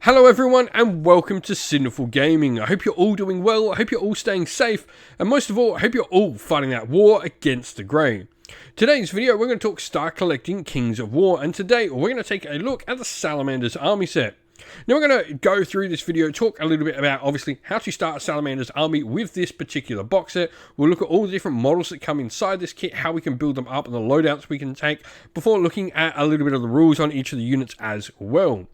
Hello everyone and welcome to Sinful Gaming. I hope you're all doing well, I hope you're all staying safe, and most of all, I hope you're all fighting that war against the grey. Today's video we're going to talk start collecting Kings of War, and today we're going to take a look at the Salamanders army set. Now we're going to go through this video, talk a little bit about obviously how to start a Salamanders army with this particular box set. We'll look at all the different models that come inside this kit, how we can build them up and the loadouts we can take, before looking at a little bit of the rules on each of the units as well.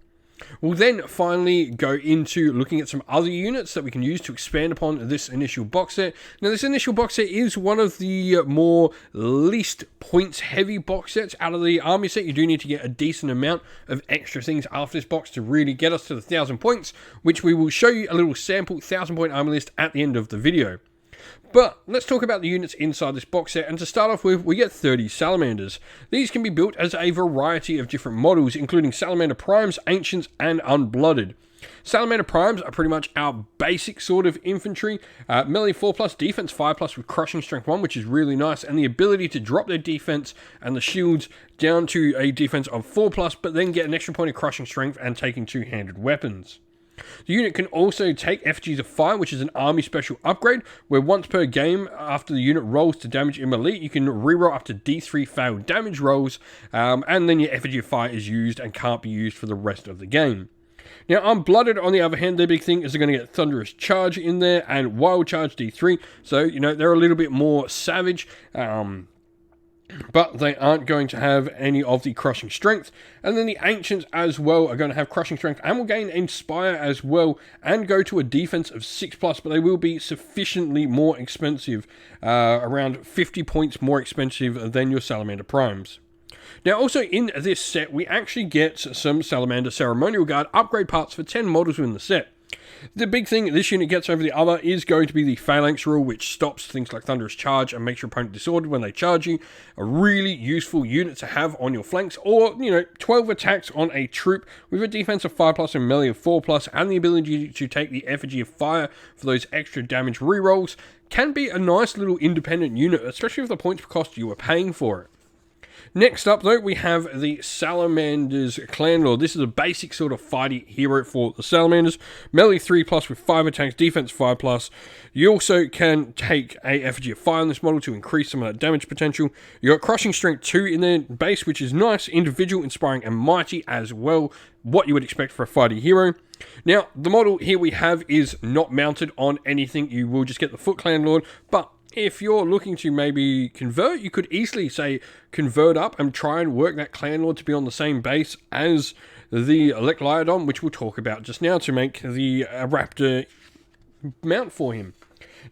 We'll then finally go into looking at some other units that we can use to expand upon this initial box set. Now this initial box set is one of the more least points heavy box sets out of the army set. You do need to get a decent amount of extra things after this box to really get us to the 1,000 points, which we will show you a little sample 1,000 point army list at the end of the video. But let's talk about the units inside this box set, and to start off with, we get 30 Salamanders. These can be built as a variety of different models, including Salamander Primes, Ancients, and Unblooded. Salamander Primes are pretty much our basic sort of infantry. Melee 4+, defense 5+ with crushing strength 1, which is really nice, and the ability to drop their defense and the shields down to a defense of 4+, but then get an extra point of crushing strength and taking two-handed weapons. The unit can also take effigies of fire, which is an army special upgrade, where once per game after the unit rolls to damage in melee, you can reroll up to D3 failed damage rolls, and then your effigy of fire is used and can't be used for the rest of the game. Now, Unblooded, on the other hand, their big thing is they're going to get Thunderous Charge in there and Wild Charge D3, so, you know, they're a little bit more savage, but they aren't going to have any of the crushing strength. And then the Ancients as well are going to have crushing strength and will gain Inspire as well and go to a defense of 6+, but they will be sufficiently more expensive, around 50 points more expensive than your Salamander Primes. Now also in this set we actually get some Salamander Ceremonial Guard upgrade parts for 10 models within the set. The big thing this unit gets over the other is going to be the Phalanx rule, which stops things like Thunderous Charge and makes your opponent disordered when they charge you. A really useful unit to have on your flanks, or, you know, 12 attacks on a troop with a defense of 5+ and melee of 4+, and the ability to take the effigy of fire for those extra damage rerolls can be a nice little independent unit, especially with the points per cost you are paying for it. Next up, though, we have the Salamanders Clan Lord. This is a basic sort of fighty hero for the Salamanders. Melee 3+ with 5 attacks, defense 5+. You also can take a effigy of fire on this model to increase some of that damage potential. You got crushing strength 2 in their base, which is nice. Individual, inspiring, and mighty as well. What you would expect for a fighty hero. Now, the model here we have is not mounted on anything. You will just get the Foot Clan Lord, but if you're looking to maybe convert, you could easily say convert up and try and work that Clan Lord to be on the same base as the Lecliodon, which we'll talk about just now, to make the Raptor mount for him.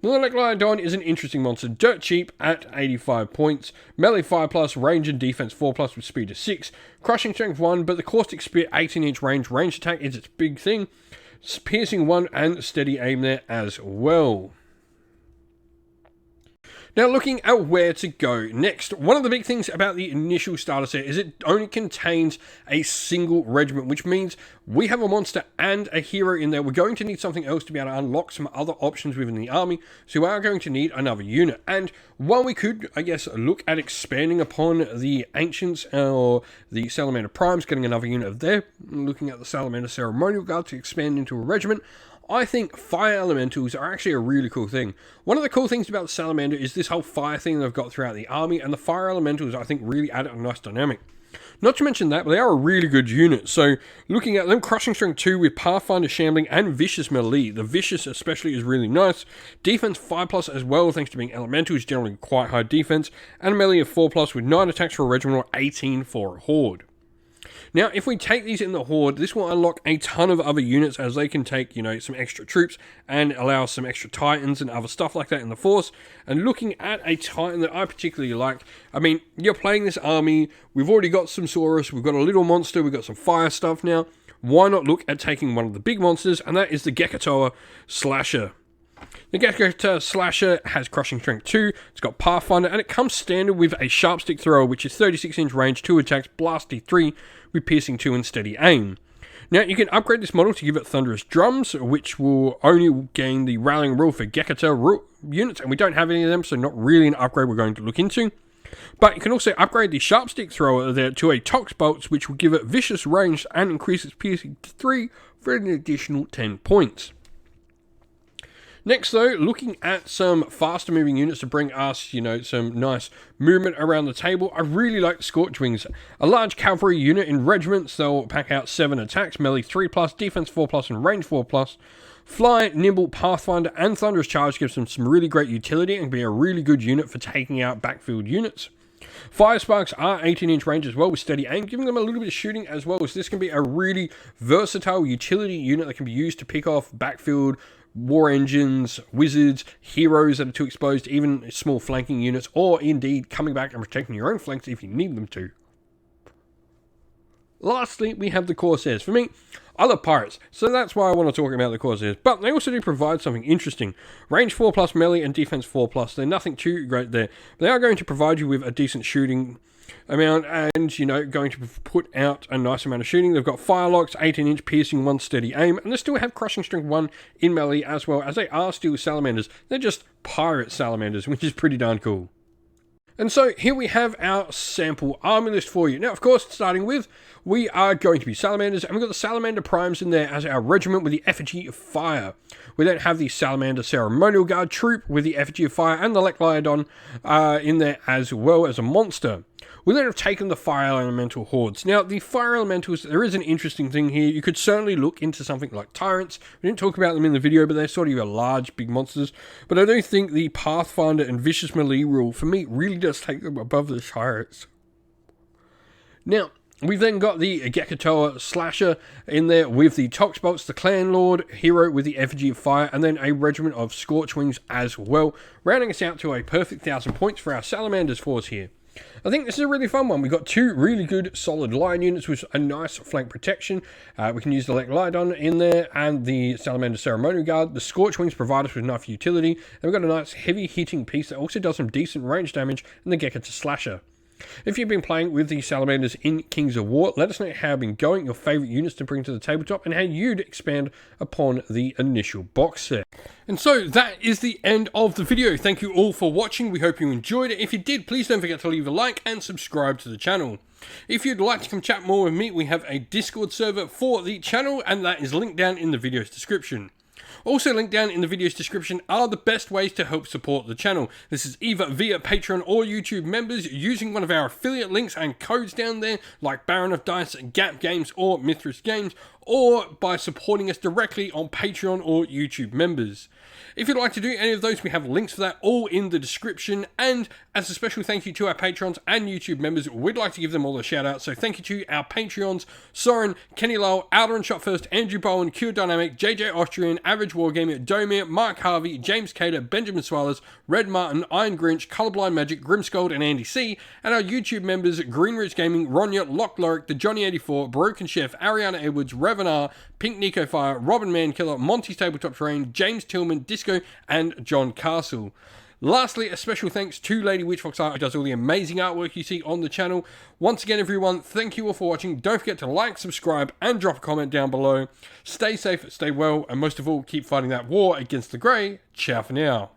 Now, the Lecliodon is an interesting monster, dirt cheap at 85 points, melee 5+, range and defense 4+ with speed of 6, crushing strength 1, but the caustic spit 18-inch range attack is its big thing, piercing 1 and steady aim there as well. Now, looking at where to go next, one of the big things about the initial starter set is it only contains a single regiment, which means we have a monster and a hero in there. We're going to need something else to be able to unlock some other options within the army, so we are going to need another unit. And while we could, I guess, look at expanding upon the Ancients or the Salamander Primes, getting another unit of there, looking at the Salamander Ceremonial Guard to expand into a regiment, I think fire elementals are actually a really cool thing. One of the cool things about the Salamander is this whole fire thing they've got throughout the army, and the fire elementals I think really add a nice dynamic. Not to mention that, but they are a really good unit. So looking at them, crushing strength 2 with Pathfinder, Shambling, and Vicious melee. The Vicious especially is really nice. Defense 5+ as well, thanks to being elementals, generally quite high defense, and melee of 4+ with 9 attacks for a regiment or 18 for a horde. Now, if we take these in the Horde, this will unlock a ton of other units, as they can take, you know, some extra troops and allow some extra Titans and other stuff like that in the Force. And looking at a Titan that I particularly like, I mean, you're playing this army, we've already got some Saurus, we've got a little monster, we've got some fire stuff now. Why not look at taking one of the big monsters, and that is the Gekatoa Slasher. The Gekatoa Slasher has crushing strength 2, it's got Pathfinder, and it comes standard with a sharp stick thrower, which is 36-inch range, 2 attacks, blasty 3, with piercing 2 and steady aim. Now, you can upgrade this model to give it Thunderous Drums, which will only gain the Rallying Rule for Gekatoa units, and we don't have any of them, so not really an upgrade we're going to look into. But you can also upgrade the sharp stick thrower there to a Tox Bolts, which will give it vicious range and increase its piercing to 3 for an additional 10 points. Next though, looking at some faster moving units to bring us, some nice movement around the table, I really like the Scorchwings. A large cavalry unit in regiments, they'll pack out 7 attacks, melee 3+, defense 4+, and range 4+. Fly, Nimble, Pathfinder, and Thunderous Charge gives them some really great utility and can be a really good unit for taking out backfield units. Fire Sparks are 18-inch range as well with steady aim, giving them a little bit of shooting as well, as this can be a really versatile utility unit that can be used to pick off backfield war engines, wizards, heroes that are too exposed, even small flanking units, or indeed coming back and protecting your own flanks if you need them to. Lastly, we have the Corsairs. For me, I love pirates, so that's why I want to talk about the Corsairs. But they also do provide something interesting. Range 4+, melee, and defense 4+. They're nothing too great there. They are going to provide you with a decent shooting amount and, going to put out a nice amount of shooting. They've got Firelocks, 18-inch piercing, 1 steady aim, and they still have Crushing Strength 1 in melee as well, as they are still Salamanders. They're just pirate Salamanders, which is pretty darn cool. And so here we have our sample army list for you. Now, of course, starting with, we are going to be Salamanders, and we've got the Salamander Primes in there as our regiment with the Effigy of Fire. We then have the Salamander Ceremonial Guard troop with the Effigy of Fire and the Lechlydon in there as well as a monster. We then have taken the Fire Elemental Hordes. Now, the Fire Elementals, there is an interesting thing here. You could certainly look into something like Tyrants. We didn't talk about them in the video, but they're sort of your large, big monsters. But I do think the Pathfinder and Vicious Melee rule, for me, really does take them above the Tyrants. Now, we've then got the Gekatoa Slasher in there with the Tox Bolts, the Clan Lord hero with the Effigy of Fire, and then a regiment of Scorchwings as well, rounding us out to a perfect 1,000 points for our Salamanders force here. I think this is a really fun one. We've got 2 really good solid line units with a nice flank protection. We can use the Lechlydon in there and the Salamander Ceremonial Guard. The Scorchwings provide us with enough utility. And we've got a nice heavy hitting piece that also does some decent range damage, and the Gekatoa Slasher. If you've been playing with the Salamanders in Kings of War, let us know how you've been going, your favourite units to bring to the tabletop, and how you'd expand upon the initial box set. And so that is the end of the video. Thank you all for watching. We hope you enjoyed it. If you did, please don't forget to leave a like and subscribe to the channel. If you'd like to come chat more with me, we have a Discord server for the channel, and that is linked down in the video's description. Also linked down in the video's description are the best ways to help support the channel. This is either via Patreon or YouTube members using one of our affiliate links and codes down there, like Baron of Dice, Gap Games, or Mithras Games, or by supporting us directly on Patreon or YouTube members. If you'd like to do any of those, we have links for that all in the description. And as a special thank you to our Patrons and YouTube members, we'd like to give them all a shout out. So thank you to our Patreons, Soren, Kenny Lowell, Outer and Shot First, Andrew Bowen, Q Dynamic, JJ Austrian, Average Wargamer, Domir, Mark Harvey, James Cater, Benjamin Swallows, Red Martin, Iron Grinch, Colorblind Magic, Grimscold, and Andy C. And our YouTube members, Greenridge Gaming, Ronya, Lock Lorick, The Johnny84, Broken Chef, Ariana Edwards, Revenar, Pink Nico Fire, Robin Mankiller, Monty's Tabletop Terrain, James Tillman, Disco, and John Castle. Lastly, a special thanks to Lady Witchfox Art, who does all the amazing artwork you see on the channel. Once again, everyone, thank you all for watching. Don't forget to like, subscribe, and drop a comment down below. Stay safe, stay well, and most of all, keep fighting that war against the Grey. Ciao for now.